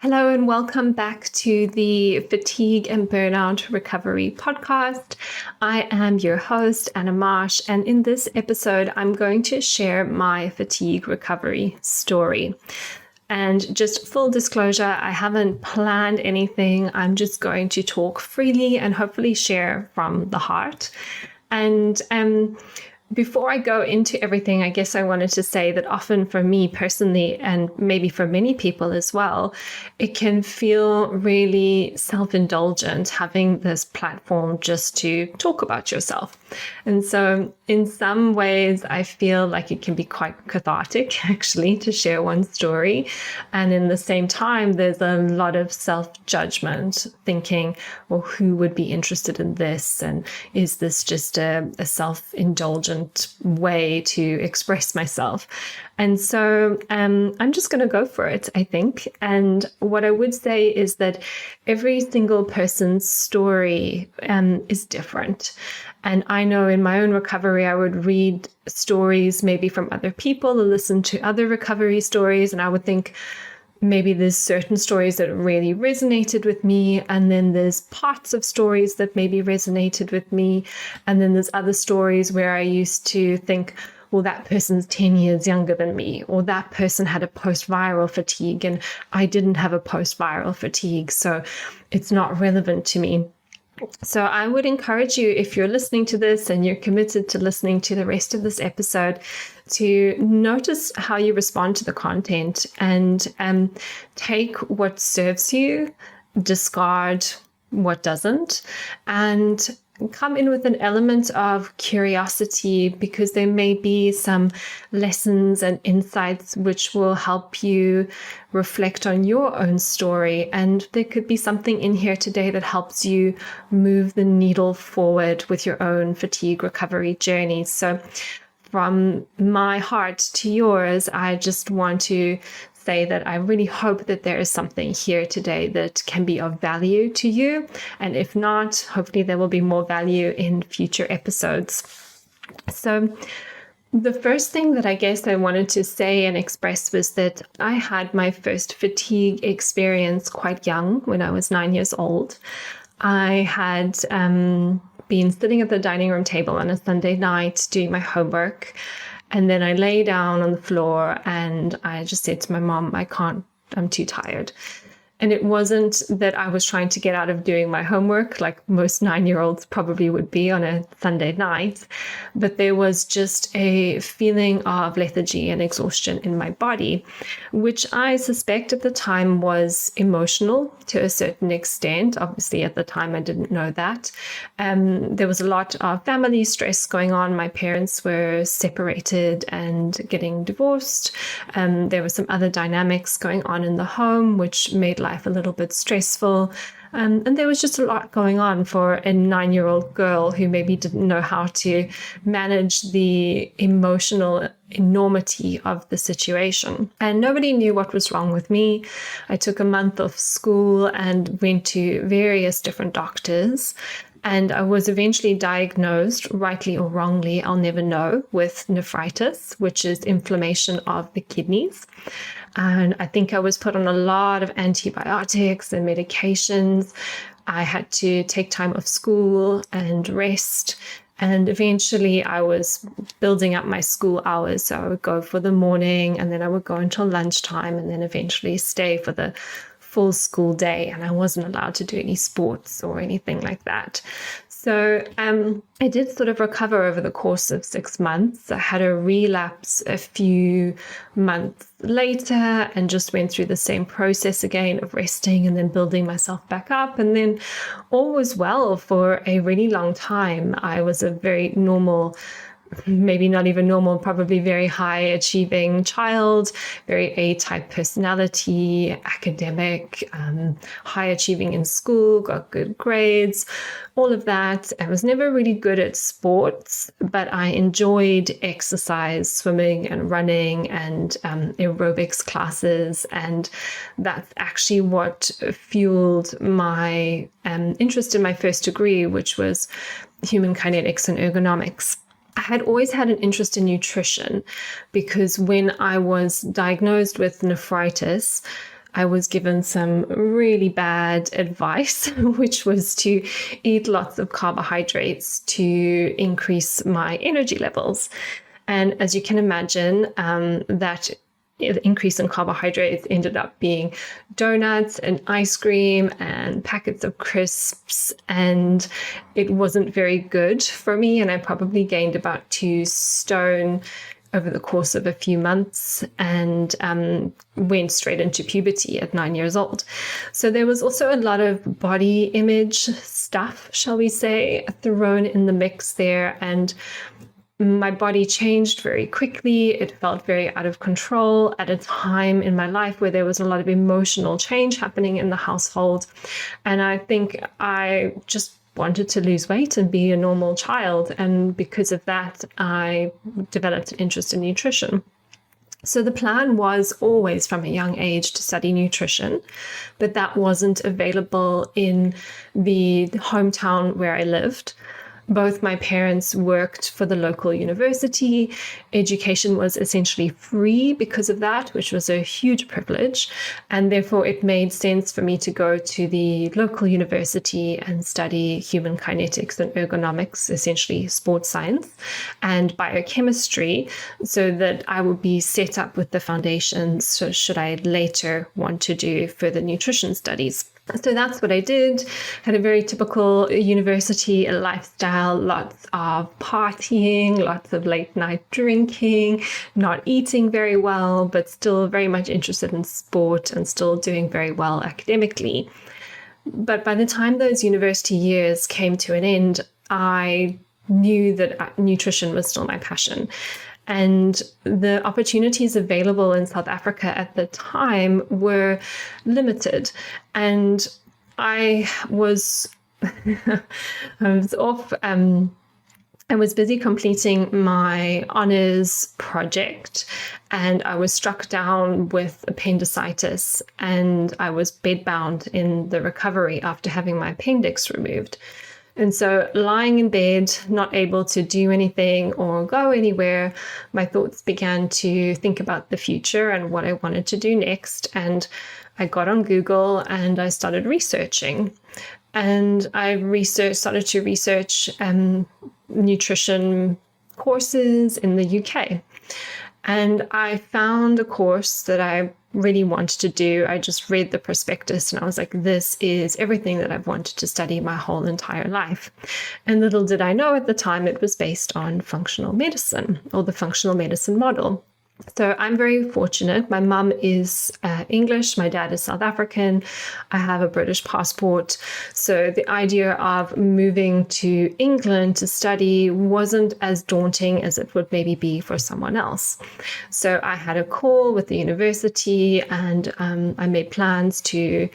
Hello and welcome back to the Fatigue and Burnout Recovery podcast. I am your host, Anna Marsh, and in this episode, I'm going to share my fatigue recovery story. And just full disclosure, I haven't planned anything. I'm just going to talk freely and hopefully share from the heart. And before I go into everything, I guess I wanted to say that often for me personally, and maybe for many people as well, it can feel really self-indulgent having this platform just to talk about yourself. And so in some ways, I feel like it can be quite cathartic, actually, to share one story. And in the same time, there's a lot of self-judgment, thinking, well, who would be interested in this? And is this just a self-indulgent way to express myself? And so I'm just going to go for it, I think. And what I would say is that every single person's story is different. And I know in my own recovery, I would read stories maybe from other people or listen to other recovery stories. And I would think, maybe there's certain stories that really resonated with me. And then there's parts of stories that maybe resonated with me. And then there's other stories where I used to think, well, that person's 10 years younger than me, or that person had a post-viral fatigue and I didn't have a post-viral fatigue. So it's not relevant to me. So I would encourage you, if you're listening to this and you're committed to listening to the rest of this episode, to notice how you respond to the content and take what serves you, discard what doesn't, and come in with an element of curiosity, because there may be some lessons and insights which will help you reflect on your own story. And there could be something in here today that helps you move the needle forward with your own fatigue recovery journey. So from my heart to yours, I just want to say that I really hope that there is something here today that can be of value to you. And if not, hopefully there will be more value in future episodes. So the first thing that I guess I wanted to say and express was that I had my first fatigue experience quite young, when I was 9 years old. I had been sitting at the dining room table on a Sunday night doing my homework. And then I lay down on the floor and I just said to my mom, I'm too tired. And it wasn't that I was trying to get out of doing my homework, like most 9-year-olds probably would be on a Sunday night, but there was just a feeling of lethargy and exhaustion in my body, which I suspect at the time was emotional to a certain extent. Obviously, at the time, I didn't know that. There was a lot of family stress going on. My parents were separated and getting divorced. There were some other dynamics going on in the home, which made life a little bit stressful. And there was just a lot going on for a 9-year-old girl who maybe didn't know how to manage the emotional enormity of the situation. And nobody knew what was wrong with me. I took a month off school and went to various different doctors. And I was eventually diagnosed, rightly or wrongly, I'll never know, with nephritis, which is inflammation of the kidneys. And I think I was put on a lot of antibiotics and medications. I had to take time off school and rest. And eventually I was building up my school hours. So I would go for the morning and then I would go until lunchtime and then eventually stay for the full school day. And I wasn't allowed to do any sports or anything like that. So I did sort of recover over the course of 6 months. I had a relapse a few months later and just went through the same process again of resting and then building myself back up. And then all was well for a really long time. I was a very normal, maybe not even normal, probably very high achieving child, very A-type personality, academic, high achieving in school, got good grades, all of that. I was never really good at sports, but I enjoyed exercise, swimming and running and aerobics classes. And that's actually what fueled my interest in my first degree, which was human kinetics and ergonomics. I had always had an interest in nutrition because when I was diagnosed with nephritis, I was given some really bad advice, which was to eat lots of carbohydrates to increase my energy levels. And as you can imagine, that increase in carbohydrates ended up being donuts and ice cream and packets of crisps, and it wasn't very good for me. And I probably gained about 2 stone over the course of a few months, and went straight into puberty at 9 years old. So there was also a lot of body image stuff, shall we say, thrown in the mix there. And my body changed very quickly. It felt very out of control at a time in my life where there was a lot of emotional change happening in the household. And I think I just wanted to lose weight and be a normal child. And because of that, I developed an interest in nutrition. So the plan was always from a young age to study nutrition, but that wasn't available in the hometown where I lived. Both my parents worked for the local university. Education was essentially free because of that, which was a huge privilege. And therefore, it made sense for me to go to the local university and study human kinetics and ergonomics, essentially sports science, and biochemistry, so that I would be set up with the foundations, so should I later want to do further nutrition studies. So that's what I did. Had a very typical university lifestyle, lots of partying, lots of late night drinking, not eating very well, but still very much interested in sport and still doing very well academically. But by the time those university years came to an end, I knew that nutrition was still my passion. And the opportunities available in South Africa at the time were limited. And I was, I was busy completing my honors project, and I was struck down with appendicitis, and I was bedbound in the recovery after having my appendix removed. And so lying in bed, not able to do anything or go anywhere, my thoughts began to think about the future and what I wanted to do next. And I got on Google and I started researching. And I started to research nutrition courses in the UK. And I found a course that I really wanted to do. I just read the prospectus and I was like, this is everything that I've wanted to study my whole entire life. And little did I know at the time it was based on functional medicine, or the functional medicine model. So I'm very fortunate. My mum is English. My dad is South African. I have a British passport. So the idea of moving to England to study wasn't as daunting as it would maybe be for someone else. So I had a call with the university, and I made plans to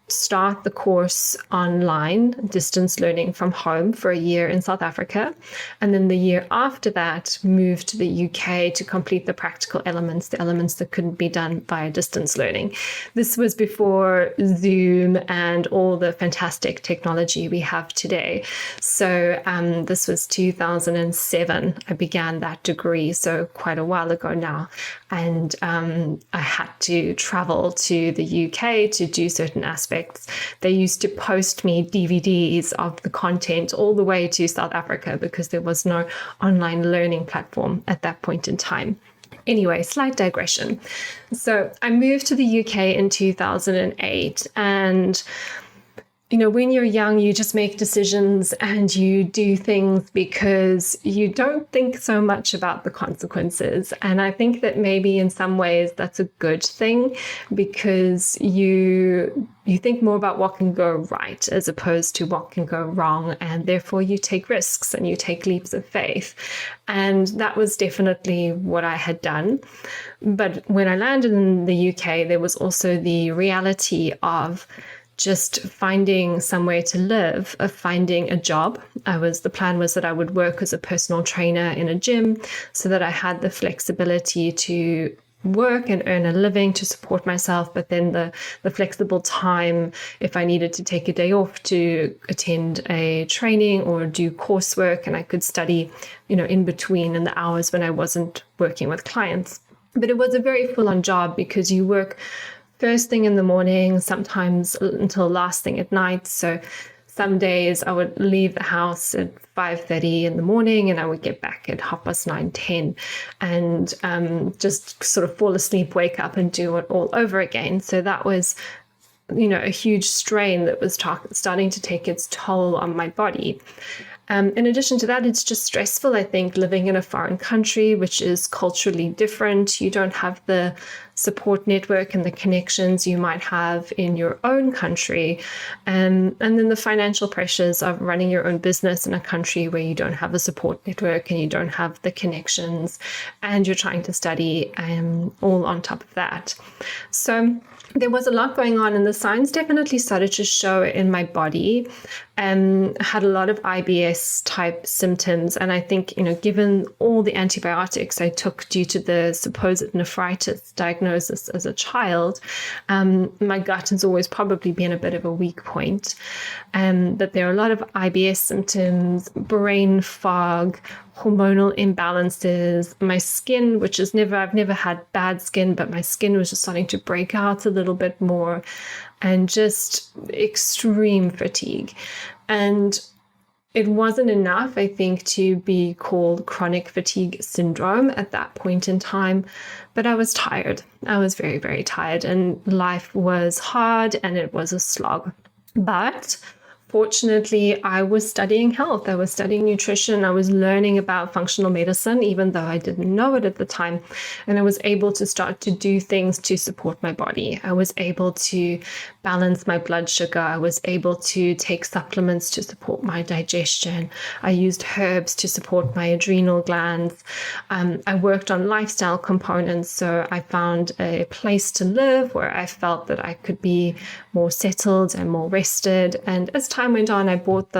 start the course online, distance learning from home, for a year in South Africa. And then the year after that, move to the UK to complete the practical elements, the elements that couldn't be done via distance learning. This was before Zoom and all the fantastic technology we have today. So this was 2007. I began that degree, so quite a while ago now. And I had to travel to the UK to do certain aspects. They used to post me DVDs of the content all the way to South Africa because there was no online learning platform at that point in time. Anyway, slight digression. So I moved to the UK in 2008, and when you're young, you just make decisions and you do things because you don't think so much about the consequences. And I think that maybe in some ways that's a good thing, because you think more about what can go right as opposed to what can go wrong. And therefore you take risks and you take leaps of faith. And that was definitely what I had done. But when I landed in the UK, there was also the reality of just finding somewhere to live, of finding a job. The plan was that I would work as a personal trainer in a gym so that I had the flexibility to work and earn a living to support myself, but then the flexible time if I needed to take a day off to attend a training or do coursework, and I could study, in between in the hours when I wasn't working with clients. But it was a very full-on job because you work first thing in the morning, sometimes until last thing at night. So some days I would leave the house at 5:30 in the morning and I would get back at 9:30, 10, and just sort of fall asleep, wake up and do it all over again. So that was, a huge strain that was starting to take its toll on my body. In addition to that, it's just stressful, I think, living in a foreign country, which is culturally different. You don't have the support network and the connections you might have in your own country. And then the financial pressures of running your own business in a country where you don't have a support network and you don't have the connections, and you're trying to study all on top of that. So there was a lot going on, and the signs definitely started to show in my body. I had a lot of IBS type symptoms. And I think, given all the antibiotics I took due to the supposed nephritis diagnosis as a child, my gut has always probably been a bit of a weak point. That there are a lot of IBS symptoms, brain fog, hormonal imbalances, my skin, which is I've never had bad skin, but my skin was just starting to break out a little bit more, and just extreme fatigue. And it wasn't enough, I think, to be called chronic fatigue syndrome at that point in time, but I was tired. I was very, very tired, and life was hard and it was a slog. But fortunately, I was studying health. I was studying nutrition. I was learning about functional medicine, even though I didn't know it at the time. And I was able to start to do things to support my body. I was able to balance my blood sugar. I was able to take supplements to support my digestion. I used herbs to support my adrenal glands. I worked on lifestyle components. So I found a place to live where I felt that I could be more settled and more rested. And as time went on, I built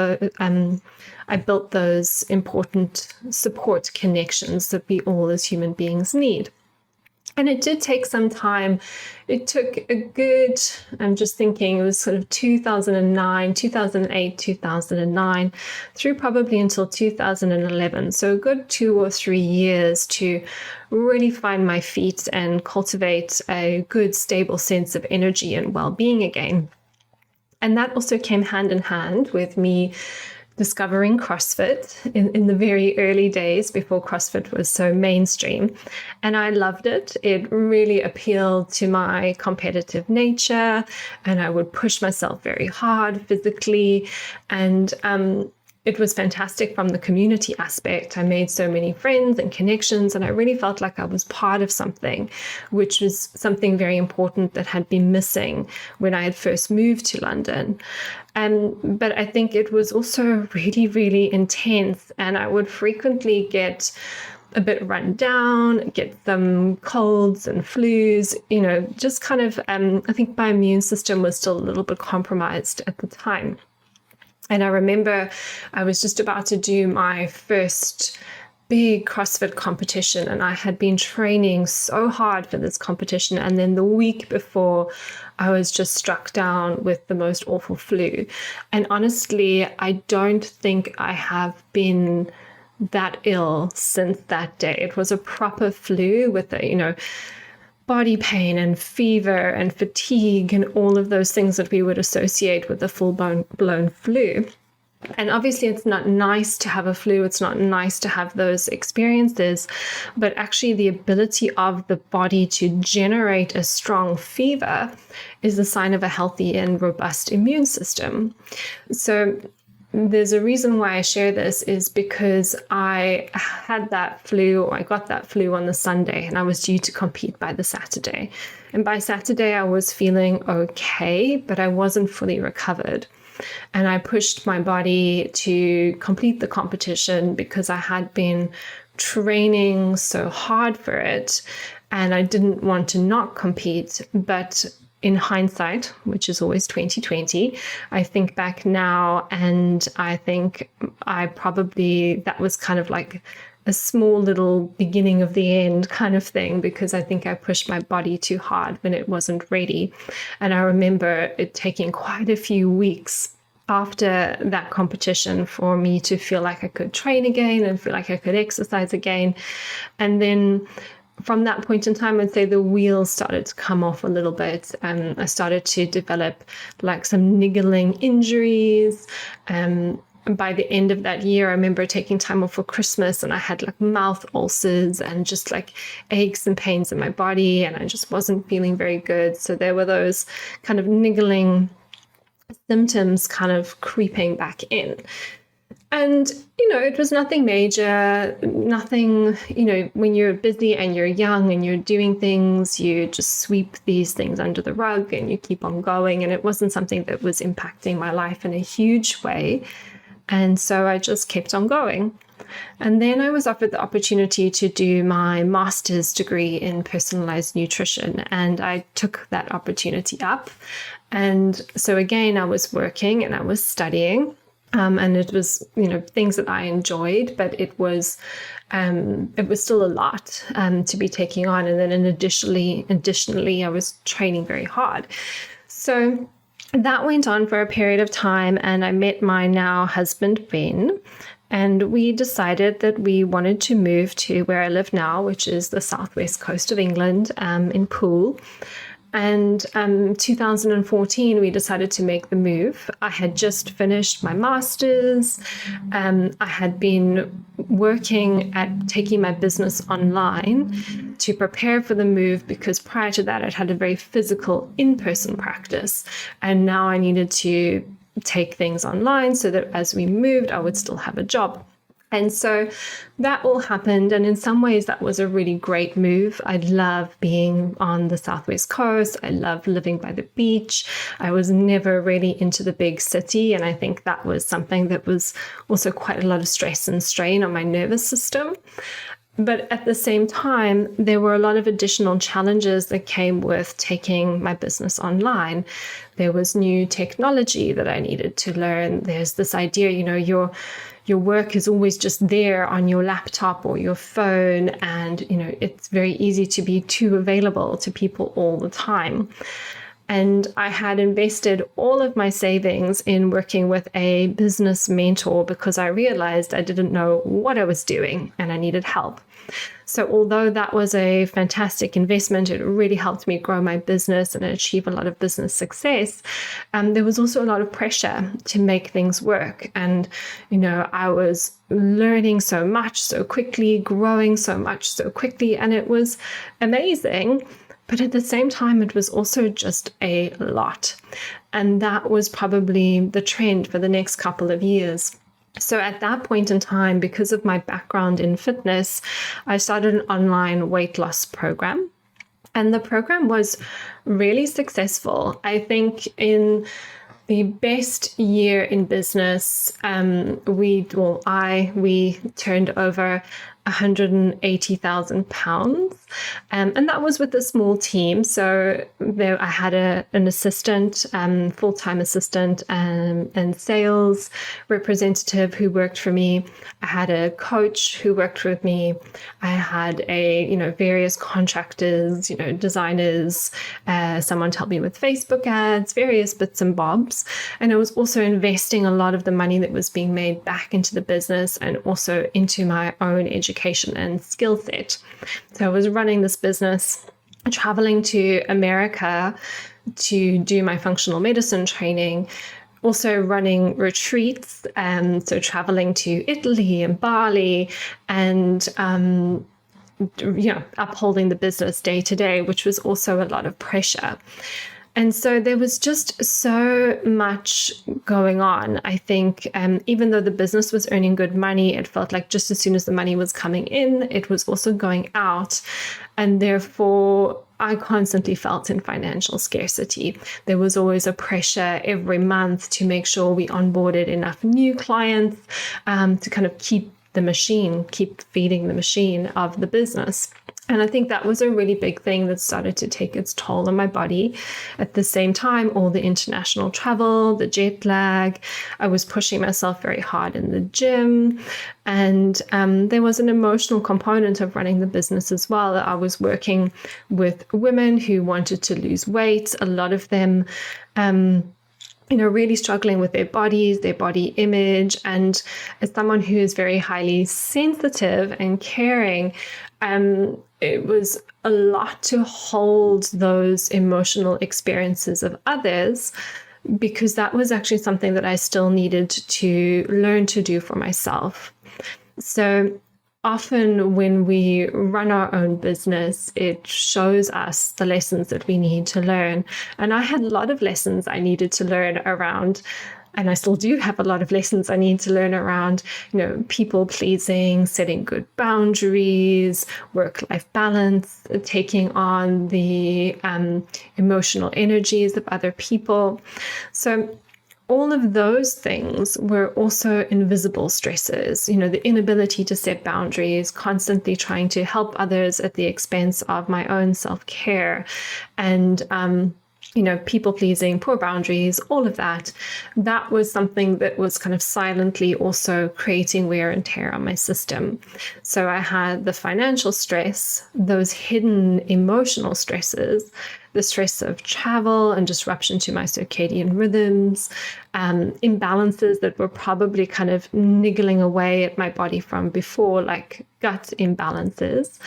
those important support connections that we all as human beings need. And it did take some time. It took a good, I'm just thinking, it was sort of 2009, 2008, 2009, through probably until 2011. So a good 2 or 3 years to really find my feet and cultivate a good, stable sense of energy and well-being again. And that also came hand in hand with me discovering CrossFit in the very early days before CrossFit was so mainstream. And I loved it. It really appealed to my competitive nature, and I would push myself very hard physically. And it was fantastic from the community aspect. I made so many friends and connections, and I really felt like I was part of something, which was something very important that had been missing when I had first moved to London. But I think it was also really, really intense, and I would frequently get a bit run down, get some colds and flus, just kind of, I think my immune system was still a little bit compromised at the time. And I remember I was just about to do my first big CrossFit competition, and I had been training so hard for this competition. And then the week before, I was just struck down with the most awful flu. And honestly, I don't think I have been that ill since that day. It was a proper flu with body pain and fever and fatigue and all of those things that we would associate with a full-blown flu. And obviously it's not nice to have a flu. It's not nice to have those experiences, but actually the ability of the body to generate a strong fever is a sign of a healthy and robust immune system. So there's a reason why I share this, is because I had that flu, or I got that flu on the Sunday, and I was due to compete by the Saturday. And by Saturday, I was feeling okay, but I wasn't fully recovered. And I pushed my body to complete the competition because I had been training so hard for it, and I didn't want to not compete. But in hindsight, which is always 2020, I think back now, and I think that was kind of like a small little beginning of the end kind of thing, because I think I pushed my body too hard when it wasn't ready. And I remember it taking quite a few weeks after that competition for me to feel like I could train again and feel like I could exercise again. And then from that point in time, I'd say the wheels started to come off a little bit. I started to develop like some niggling injuries. By the end of that year, I remember taking time off for Christmas, and I had like mouth ulcers and just like aches and pains in my body, and I just wasn't feeling very good. So there were those kind of niggling symptoms kind of creeping back in. And, it was nothing major, nothing, when you're busy and you're young and you're doing things, you just sweep these things under the rug and you keep on going. And it wasn't something that was impacting my life in a huge way. And so I just kept on going. And then I was offered the opportunity to do my master's degree in personalized nutrition, and I took that opportunity up. And so again, I was working and I was studying. And it was, things that I enjoyed, but it was still a lot to be taking on. And then additionally, I was training very hard. So that went on for a period of time, and I met my now husband, Ben, and we decided that we wanted to move to where I live now, which is the southwest coast of England, in Poole. And 2014, we decided to make the move. I had just finished my master's. I had been working at taking my business online to prepare for the move, because prior to that, I'd had a very physical in-person practice. And now I needed to take things online so that as we moved, I would still have a job. And so that all happened. And in some ways, that was a really great move. I love being on the southwest coast. I love living by the beach. I was never really into the big city. And I think that was something that was also quite a lot of stress and strain on my nervous system. But at the same time, there were a lot of additional challenges that came with taking my business online. There was new technology that I needed to learn. There's this idea, your work is always just there on your laptop or your phone, and it's very easy to be too available to people all the time. And I had invested all of my savings in working with a business mentor because I realized I didn't know what I was doing and I needed help. So although that was a fantastic investment, it really helped me grow my business and achieve a lot of business success. There was also a lot of pressure to make things work. And, I was learning so much so quickly, growing so much so quickly, and it was amazing. But at the same time, it was also just a lot. And that was probably the trend for the next couple of years. So at that point in time, because of my background in fitness, I started an online weight loss program. And the program was really successful. I think in the best year in business, we turned over £180,000. And that was with a small team. So I had an assistant, full-time assistant, and sales representative who worked for me. I had a coach who worked with me. I had various contractors, designers, someone to help me with Facebook ads, various bits and bobs. And I was also investing a lot of the money that was being made back into the business and also into my own education and skill set. So I was running this business, traveling to America to do my functional medicine training, also running retreats, so traveling to Italy and Bali, and upholding the business day to day, which was also a lot of pressure. And so there was just so much going on. I think even though the business was earning good money, it felt like just as soon as the money was coming in, it was also going out. And therefore, I constantly felt in financial scarcity. There was always a pressure every month to make sure we onboarded enough new clients to kind of keep feeding the machine of the business. And I think that was a really big thing that started to take its toll on my body. At the same time, all the international travel, the jet lag, I was pushing myself very hard in the gym. And there was an emotional component of running the business as well. I was working with women who wanted to lose weight, a lot of them really struggling with their bodies, their body image. And as someone who is very highly sensitive and caring, it was a lot to hold those emotional experiences of others, because that was actually something that I still needed to learn to do for myself. So often when we run our own business, it shows us the lessons that we need to learn. And I had a lot of lessons I needed to learn around, and I still do have a lot of lessons I need to learn around, people pleasing, setting good boundaries, work-life balance, taking on the emotional energies of other people. So all of those things were also invisible stresses, the inability to set boundaries, constantly trying to help others at the expense of my own self-care, and people pleasing, poor boundaries, all of that. That was something that was kind of silently also creating wear and tear on my system. So I had the financial stress, those hidden emotional stresses, the stress of travel and disruption to my circadian rhythms, imbalances that were probably kind of niggling away at my body from before, like gut imbalances.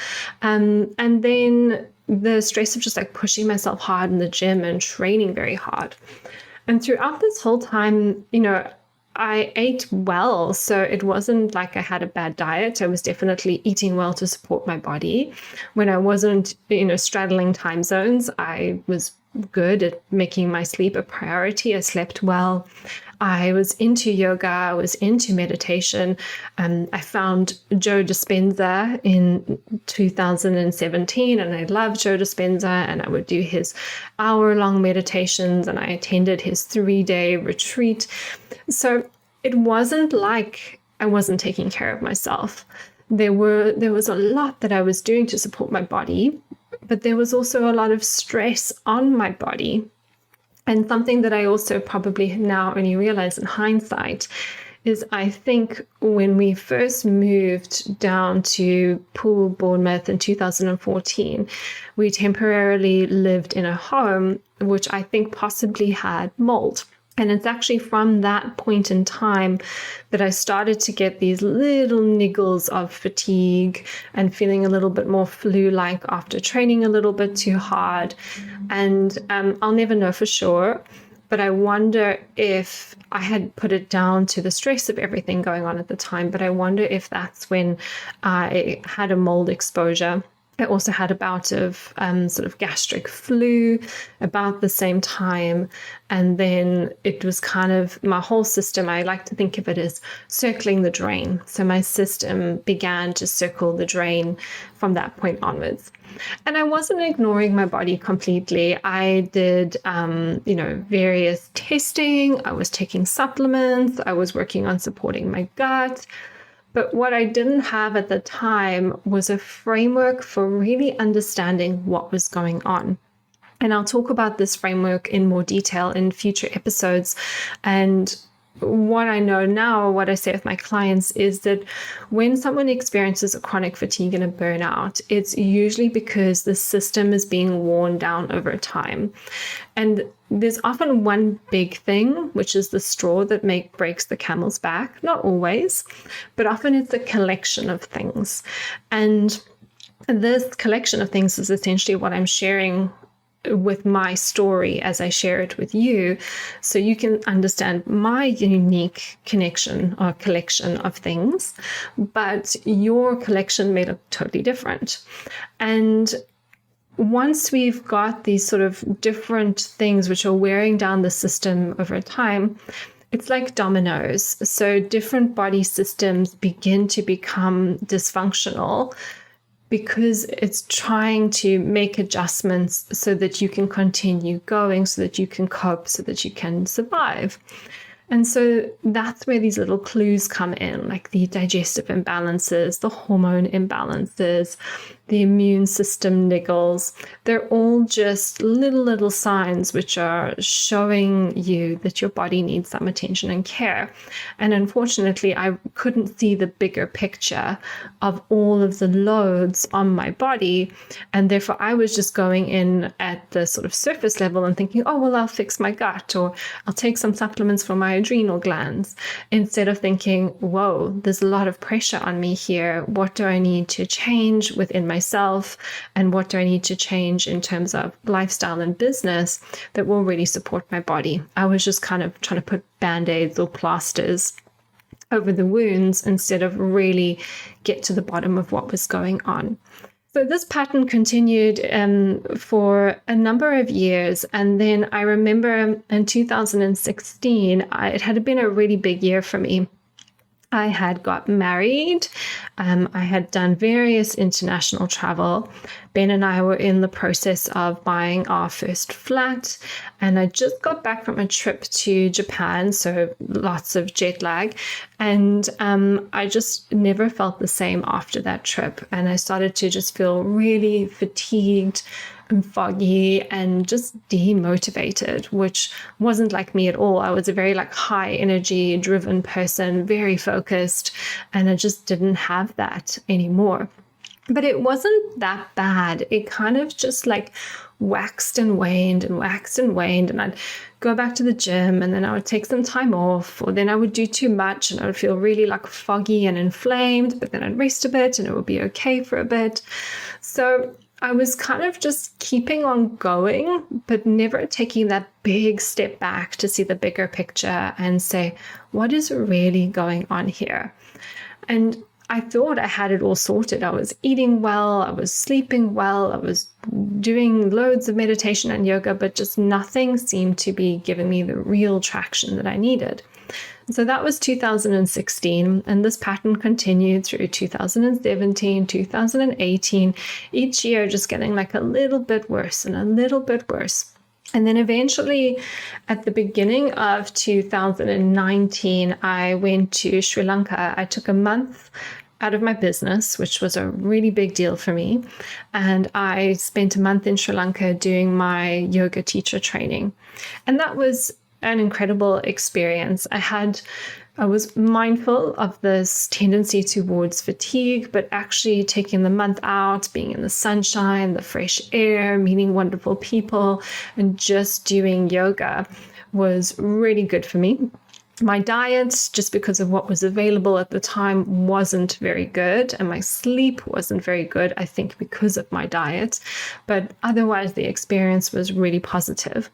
And then the stress of just like pushing myself hard in the gym and training very hard. And throughout this whole time, I ate well. So it wasn't like I had a bad diet. I was definitely eating well to support my body. When I wasn't, straddling time zones, I was good at making my sleep a priority. I slept well. I was into yoga. I was into meditation. I found Joe Dispenza in 2017, and I loved Joe Dispenza, and I would do his hour-long meditations, and I attended his 3-day retreat. So it wasn't like I wasn't taking care of myself. There was a lot that I was doing to support my body, but there was also a lot of stress on my body. And something that I also probably now only realize in hindsight is I think when we first moved down to Poole, Bournemouth in 2014, we temporarily lived in a home which I think possibly had mold. And it's actually from that point in time that I started to get these little niggles of fatigue and feeling a little bit more flu-like after training a little bit too hard. And I'll never know for sure, but I wonder if I had put it down to the stress of everything going on at the time, but I wonder if that's when I had a mold exposure. I also had a bout of sort of gastric flu about the same time. And then it was kind of my whole system. I like to think of it as circling the drain. So my system began to circle the drain from that point onwards. And I wasn't ignoring my body completely. I did, various testing. I was taking supplements. I was working on supporting my gut. But what I didn't have at the time was a framework for really understanding what was going on. And I'll talk about this framework in more detail in future episodes. And what I know now, what I say with my clients is that when someone experiences a chronic fatigue and a burnout, it's usually because the system is being worn down over time. And there's often one big thing, which is the straw that breaks the camel's back. Not always, but often it's a collection of things. And this collection of things is essentially what I'm sharing with my story as I share it with you, so you can understand my unique connection or collection of things, but your collection may look totally different. And once we've got these sort of different things which are wearing down the system over time, it's like dominoes. So different body systems begin to become dysfunctional because it's trying to make adjustments so that you can continue going, so that you can cope, so that you can survive. And so that's where these little clues come in, like the digestive imbalances, the hormone imbalances, the immune system niggles. They're all just little signs which are showing you that your body needs some attention and care. And unfortunately, I couldn't see the bigger picture of all of the loads on my body. And therefore, I was just going in at the sort of surface level and thinking, oh, well, I'll fix my gut, or I'll take some supplements for my adrenal glands, instead of thinking, whoa, there's a lot of pressure on me here. What do I need to change within myself? And what do I need to change in terms of lifestyle and business that will really support my body? I was just kind of trying to put band-aids or plasters over the wounds instead of really get to the bottom of what was going on. So this pattern continued for a number of years. And then I remember in 2016, it had been a really big year for me. I had got married. I had done various international travel. Ben and I were in the process of buying our first flat, and I just got back from a trip to Japan, so lots of jet lag. And I just never felt the same after that trip. And I started to just feel really fatigued and foggy and just demotivated, which wasn't like me at all. I was a very high energy driven person, very focused, and I just didn't have that anymore. But it wasn't that bad. It kind of just waxed and waned and waxed and waned. And I'd go back to the gym, and then I would take some time off, or then I would do too much and I would feel really foggy and inflamed, but then I'd rest a bit and it would be okay for a bit. So I was kind of just keeping on going, but never taking that big step back to see the bigger picture and say, what is really going on here? And I thought I had it all sorted. I was eating well, I was sleeping well, I was doing loads of meditation and yoga, but just nothing seemed to be giving me the real traction that I needed. So that was 2016, and this pattern continued through 2017, 2018, each year just getting a little bit worse and a little bit worse. And then eventually, at the beginning of 2019, I went to Sri Lanka. I took a month out of my business, which was a really big deal for me. And I spent a month in Sri Lanka doing my yoga teacher training. And that was an incredible experience. I was mindful of this tendency towards fatigue, but actually taking the month out, being in the sunshine, the fresh air, meeting wonderful people, and just doing yoga was really good for me. My diet, just because of what was available at the time, wasn't very good, and my sleep wasn't very good, I think because of my diet. But otherwise, the experience was really positive.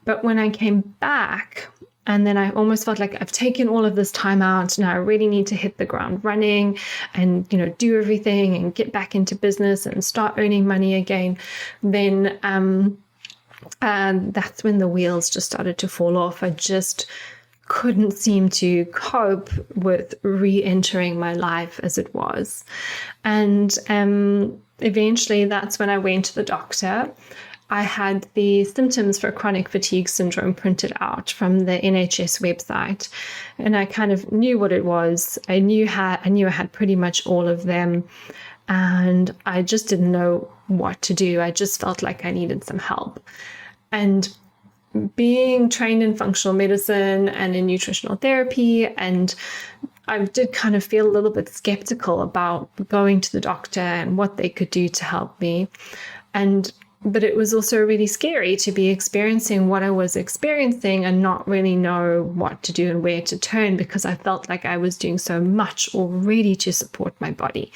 But when I came back, and then I almost felt like I've taken all of this time out, now I really need to hit the ground running and, do everything and get back into business and start earning money again, then that's when the wheels just started to fall off. I just couldn't seem to cope with re-entering my life as it was. And eventually that's when I went to the doctor. I had the symptoms for chronic fatigue syndrome printed out from the NHS website, and I kind of knew what it was. I knew I had pretty much all of them, and I just didn't know what to do. I just felt like I needed some help. And being trained in functional medicine and in nutritional therapy, and I did kind of feel a little bit skeptical about going to the doctor and what they could do to help me. But it was also really scary to be experiencing what I was experiencing and not really know what to do and where to turn, because I felt like I was doing so much already to support my body.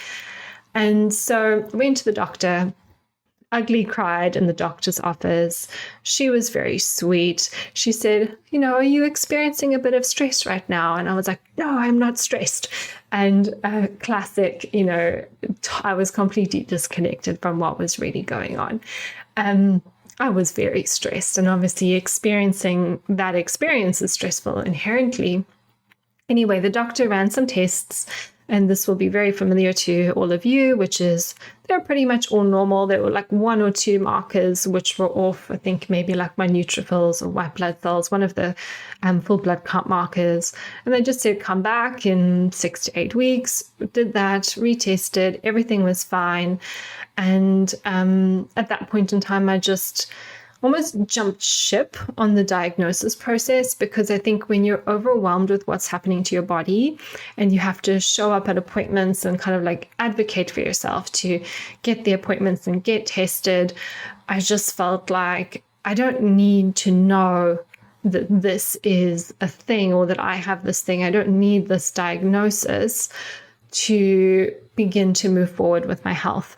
And so I went to the doctor, ugly cried in the doctor's office. She was very sweet. She said, are you experiencing a bit of stress right now? And I was like, no, I'm not stressed. And classic, I was completely disconnected from what was really going on. I was very stressed, and obviously experiencing that experience is stressful inherently. Anyway, the doctor ran some tests, And this will be very familiar to all of you, which is they're pretty much all normal. There were like 1 or 2 markers which were off, I think maybe like my neutrophils or white blood cells, one of the full blood count markers. And they just said, come back in 6 to 8 weeks. Did that, retested, everything was fine. And at that point in time, I just almost jumped ship on the diagnosis process, because I think when you're overwhelmed with what's happening to your body and you have to show up at appointments and kind of like advocate for yourself to get the appointments and get tested, I just felt like I don't need to know that this is a thing or that I have this thing. I don't need this diagnosis to begin to move forward with my health.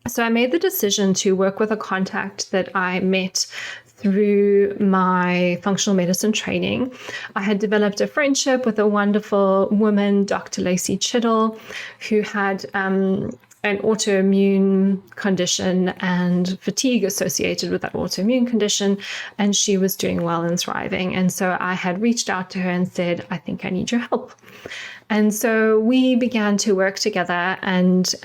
So I made the decision to work with a contact that I met through my functional medicine training. I had developed a friendship with a wonderful woman, Dr. Lacey Chiddle, who had an autoimmune condition and fatigue associated with that autoimmune condition, and she was doing well and thriving. And so I had reached out to her and said, I think I need your help. And so we began to work together, and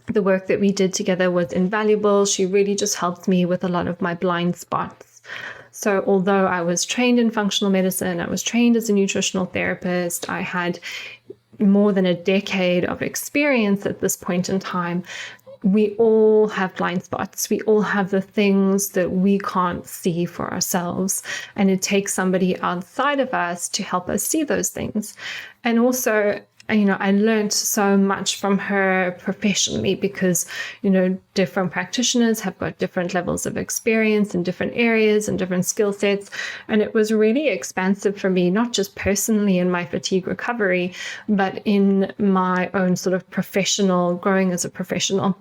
the work that we did together was invaluable. She really just helped me with a lot of my blind spots. So although I was trained in functional medicine, I was trained as a nutritional therapist, I had more than a decade of experience at this point in time, we all have blind spots. We all have the things that we can't see for ourselves. And it takes somebody outside of us to help us see those things. And also, I learned so much from her professionally, because, different practitioners have got different levels of experience in different areas and different skill sets. And it was really expansive for me, not just personally in my fatigue recovery, but in my own sort of professional, growing as a professional.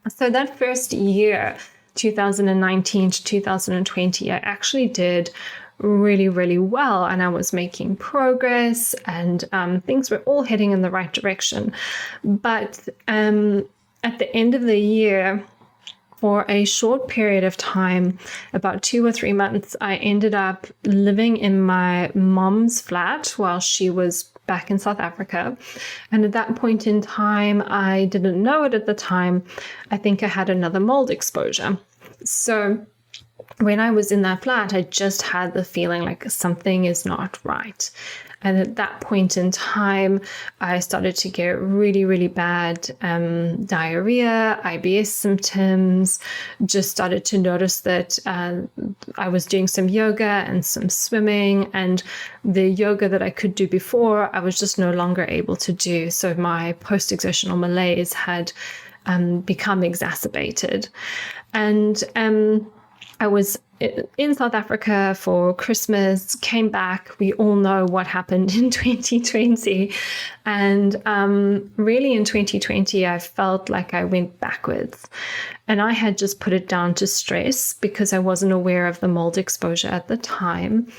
So that first year, 2019 to 2020, I actually did really, really well, and I was making progress, and things were all heading in the right direction. But at the end of the year, for a short period of time, about 2 or 3 months, I ended up living in my mom's flat while she was back in South Africa. And at that point in time, I didn't know it at the time, I think I had another mold exposure. So when I was in that flat, I just had the feeling like something is not right. And at that point in time, I started to get really, really bad diarrhea, IBS symptoms, just started to notice that I was doing some yoga and some swimming, and the yoga that I could do before, I was just no longer able to do. So my post-exertional malaise had become exacerbated. And I was in South Africa for Christmas, came back. We all know what happened in 2020. And really in 2020, I felt like I went backwards. And I had just put it down to stress because I wasn't aware of the mold exposure at the time.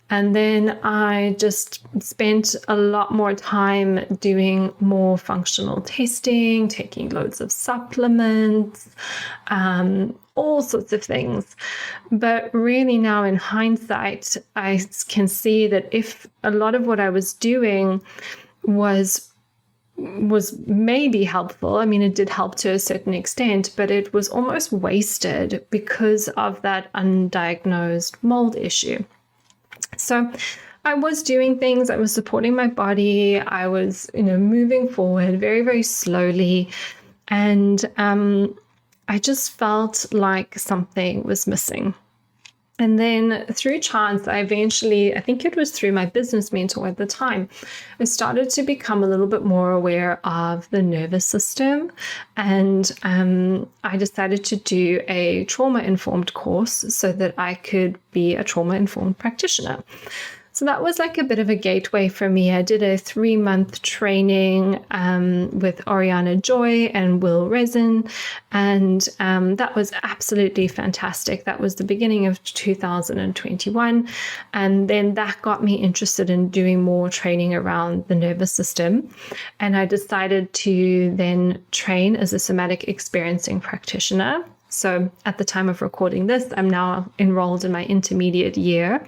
And then I just spent a lot more time doing more functional testing, taking loads of supplements, all sorts of things. But really now in hindsight, I can see that if a lot of what I was doing was maybe helpful. I mean, it did help to a certain extent, but it was almost wasted because of that undiagnosed mold issue. So I was doing things, I was supporting my body, I was, moving forward very, very slowly. And I just felt like something was missing. And then through chance, I think it was through my business mentor at the time, I started to become a little bit more aware of the nervous system. And I decided to do a trauma-informed course so that I could be a trauma-informed practitioner. So that was like a bit of a gateway for me. I did a 3-month training with Oriana Joy and Will Resin, and that was absolutely fantastic. That was the beginning of 2021. And then that got me interested in doing more training around the nervous system. And I decided to then train as a somatic experiencing practitioner. So at the time of recording this, I'm now enrolled in my intermediate year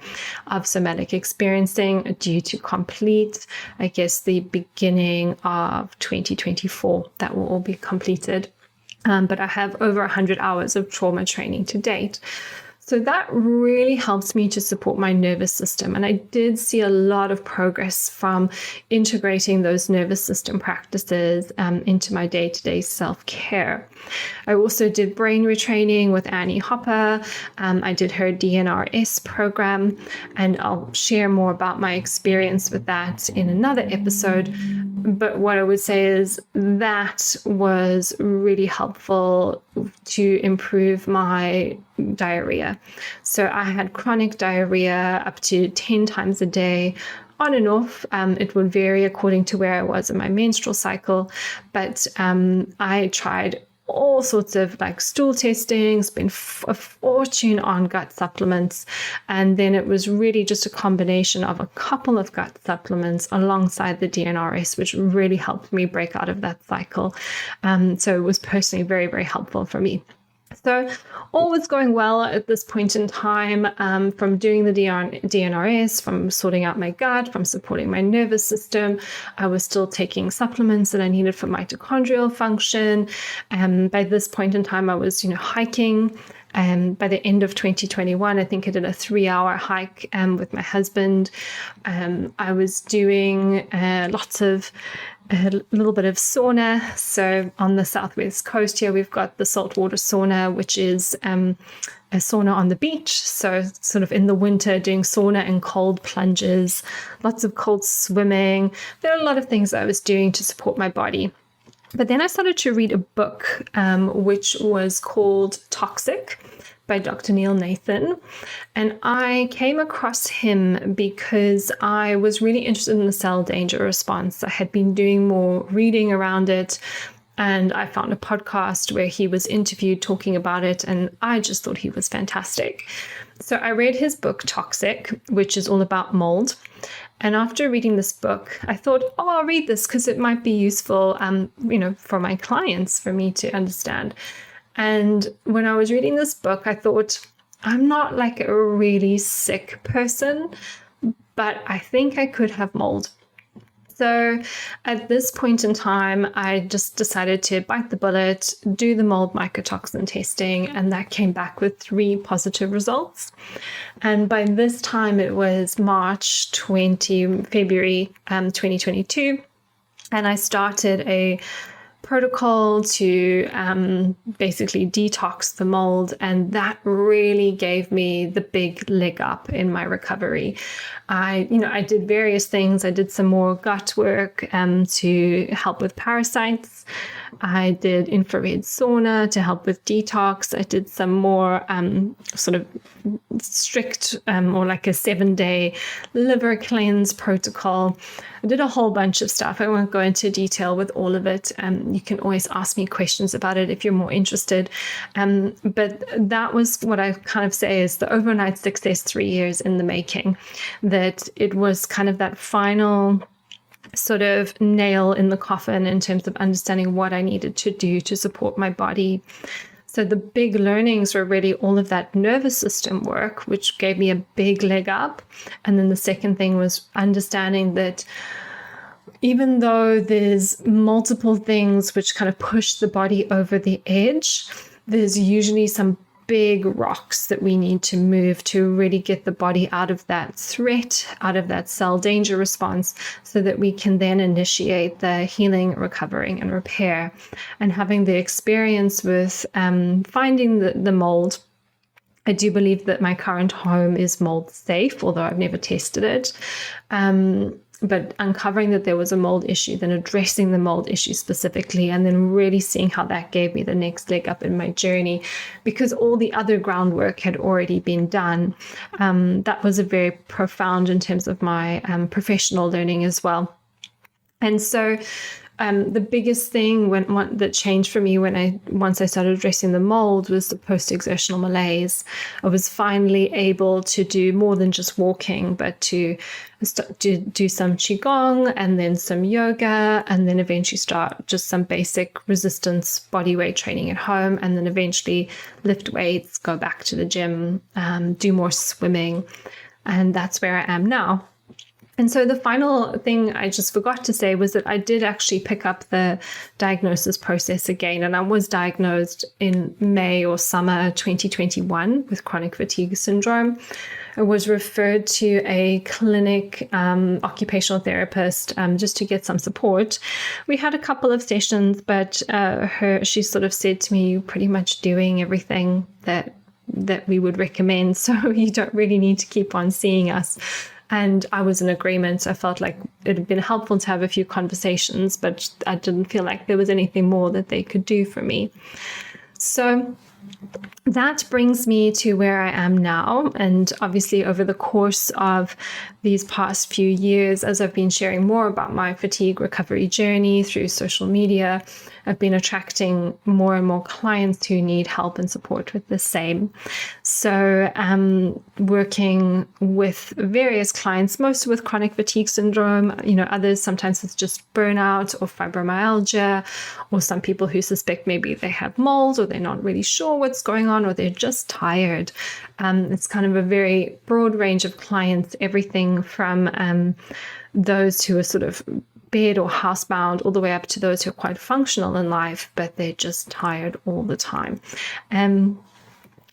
of somatic experiencing, due to complete, I guess, the beginning of 2024. That will all be completed. But I have over 100 hours of trauma training to date. So that really helps me to support my nervous system. And I did see a lot of progress from integrating those nervous system practices into my day-to-day self-care. I also did brain retraining with Annie Hopper. I did her DNRS program, and I'll share more about my experience with that in another episode. But what I would say is that was really helpful to improve my diarrhea. So I had chronic diarrhea up to 10 times a day, on and off. It would vary according to where I was in my menstrual cycle. But I tried all sorts of like stool testing, spent a fortune on gut supplements. And then it was really just a combination of a couple of gut supplements alongside the DNRS, which really helped me break out of that cycle. So it was personally very, very helpful for me. So all was going well at this point in time, from doing the DNRS, from sorting out my gut, from supporting my nervous system. I was still taking supplements that I needed for mitochondrial function. By this point in time, I was, hiking. By the end of 2021, I think I did a 3-hour hike with my husband. I was doing lots of a little bit of sauna. So on the southwest coast here, we've got the saltwater sauna, which is a sauna on the beach. So sort of in the winter, doing sauna and cold plunges, lots of cold swimming. There are a lot of things I was doing to support my body. But then I started to read a book, which was called Toxic by Dr. Neil Nathan. And I came across him because I was really interested in the cell danger response. I had been doing more reading around it, and I found a podcast where he was interviewed talking about it, and I just thought he was fantastic. So I read his book, Toxic, which is all about mold. And after reading this book, I thought, I'll read this because it might be useful, for my clients, for me to understand. And when I was reading this book, I thought, I'm not like a really sick person, but I think I could have mold. So at this point in time, I just decided to bite the bullet, do the mold mycotoxin testing, and that came back with 3 positive results. And by this time, it was February 2022, and I started a protocol to basically detox the mold, and that really gave me the big leg up in my recovery. I did various things. I did some more gut work to help with parasites. I did infrared sauna to help with detox. I did some more sort of strict or like a 7-day liver cleanse protocol. I did a whole bunch of stuff. I won't go into detail with all of it. You can always ask me questions about it if you're more interested. But that was what I kind of say is the overnight success, 3 years in the making, that it was kind of that final sort of nail in the coffin in terms of understanding what I needed to do to support my body. So the big learnings were really all of that nervous system work, which gave me a big leg up. And then the second thing was understanding that even though there's multiple things which kind of push the body over the edge, there's usually some big rocks that we need to move to really get the body out of that threat, out of that cell danger response, so that we can then initiate the healing, recovering, and repair. And having the experience with finding the mold, I do believe that my current home is mold safe, although I've never tested it. But uncovering that there was a mold issue, then addressing the mold issue specifically, and then really seeing how that gave me the next leg up in my journey, because all the other groundwork had already been done. That was a very profound in terms of my professional learning as well. And so the biggest thing that changed for me once I started addressing the mold was the post-exertional malaise. I was finally able to do more than just walking, but to do some qigong and then some yoga, and then eventually start just some basic resistance body weight training at home, and then eventually lift weights, go back to the gym, do more swimming, and that's where I am now. And so the final thing I just forgot to say was that I did actually pick up the diagnosis process again. And I was diagnosed in May or summer 2021 with chronic fatigue syndrome. I was referred to a clinic occupational therapist just to get some support. We had a couple of sessions, but she sort of said to me, "You're pretty much doing everything that we would recommend, so you don't really need to keep on seeing us." And I was in agreement. I felt like it had been helpful to have a few conversations, but I didn't feel like there was anything more that they could do for me. So that brings me to where I am now. And obviously, over the course of these past few years, as I've been sharing more about my fatigue recovery journey through social media, I've been attracting more and more clients who need help and support with the same. So working with various clients, most with chronic fatigue syndrome, others sometimes with just burnout or fibromyalgia, or some people who suspect maybe they have mold or they're not really sure what's going on, or they're just tired. It's kind of a very broad range of clients, everything from those who are sort of bed or housebound, all the way up to those who are quite functional in life, but they're just tired all the time. And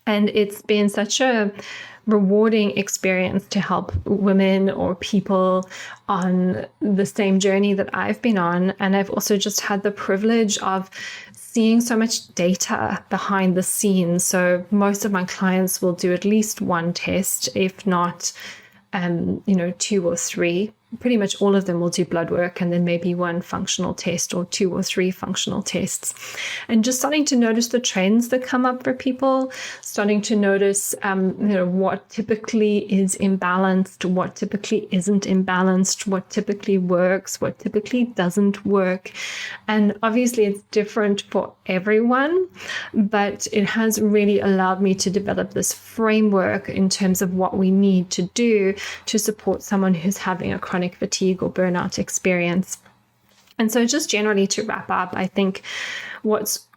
it's been such a rewarding experience to help women or people on the same journey that I've been on. And I've also just had the privilege of seeing so much data behind the scenes. So most of my clients will do at least one test, if not, 2 or 3. Pretty much all of them will do blood work and then maybe one functional test or 2 or 3 functional tests. And just starting to notice the trends that come up for people, starting to notice, what typically is imbalanced, what typically isn't imbalanced, what typically works, what typically doesn't work. And obviously it's different for everyone, but it has really allowed me to develop this framework in terms of what we need to do to support someone who's having a chronic fatigue or burnout experience. And so just generally to wrap up, I think what's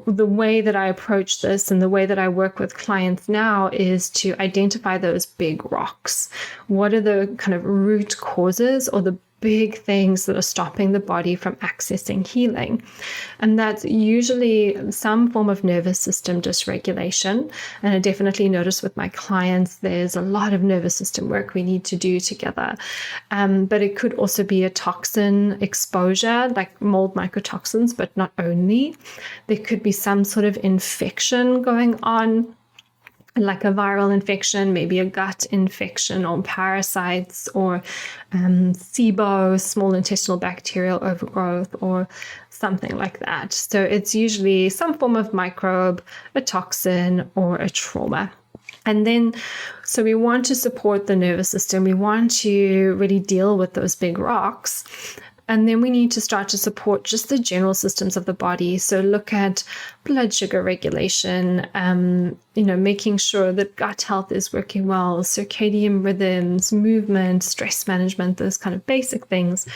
the way that I approach this and the way that I work with clients now is to identify those big rocks. What are the kind of root causes or the big things that are stopping the body from accessing healing? And that's usually some form of nervous system dysregulation. And I definitely notice with my clients, there's a lot of nervous system work we need to do together. But it could also be a toxin exposure, like mold mycotoxins, but not only. There could be some sort of infection going on, like a viral infection, maybe a gut infection or parasites or SIBO, small intestinal bacterial overgrowth or something like that. So it's usually some form of microbe, a toxin, or a trauma. And then, so we want to support the nervous system. We want to really deal with those big rocks. And then we need to start to support just the general systems of the body. So look at blood sugar regulation, making sure that gut health is working well, circadian rhythms, movement, stress management, those kind of basic things.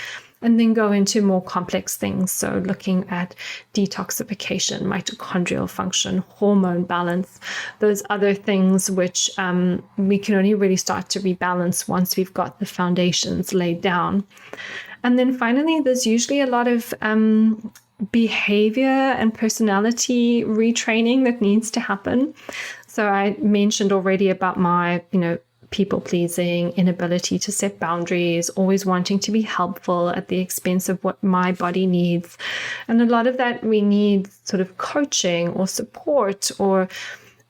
And then go into more complex things. So looking at detoxification, mitochondrial function, hormone balance, those other things which we can only really start to rebalance once we've got the foundations laid down. And then finally, there's usually a lot of behavior and personality retraining that needs to happen. So I mentioned already about my, people pleasing, inability to set boundaries, always wanting to be helpful at the expense of what my body needs. And a lot of that we need sort of coaching or support or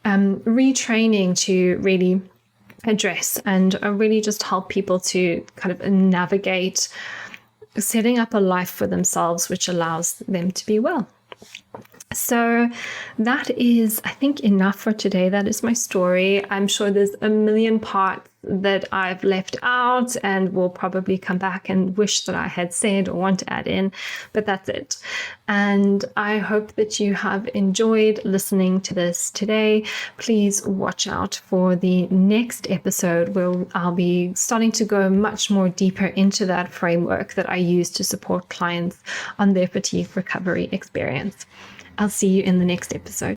retraining to really address and really just help people to kind of navigate setting up a life for themselves which allows them to be well. So that is, I think, enough for today. That is my story. I'm sure there's a million parts that I've left out and will probably come back and wish that I had said or want to add in, but that's it. And I hope that you have enjoyed listening to this today. Please watch out for the next episode where I'll be starting to go much more deeper into that framework that I use to support clients on their fatigue recovery experience. I'll see you in the next episode.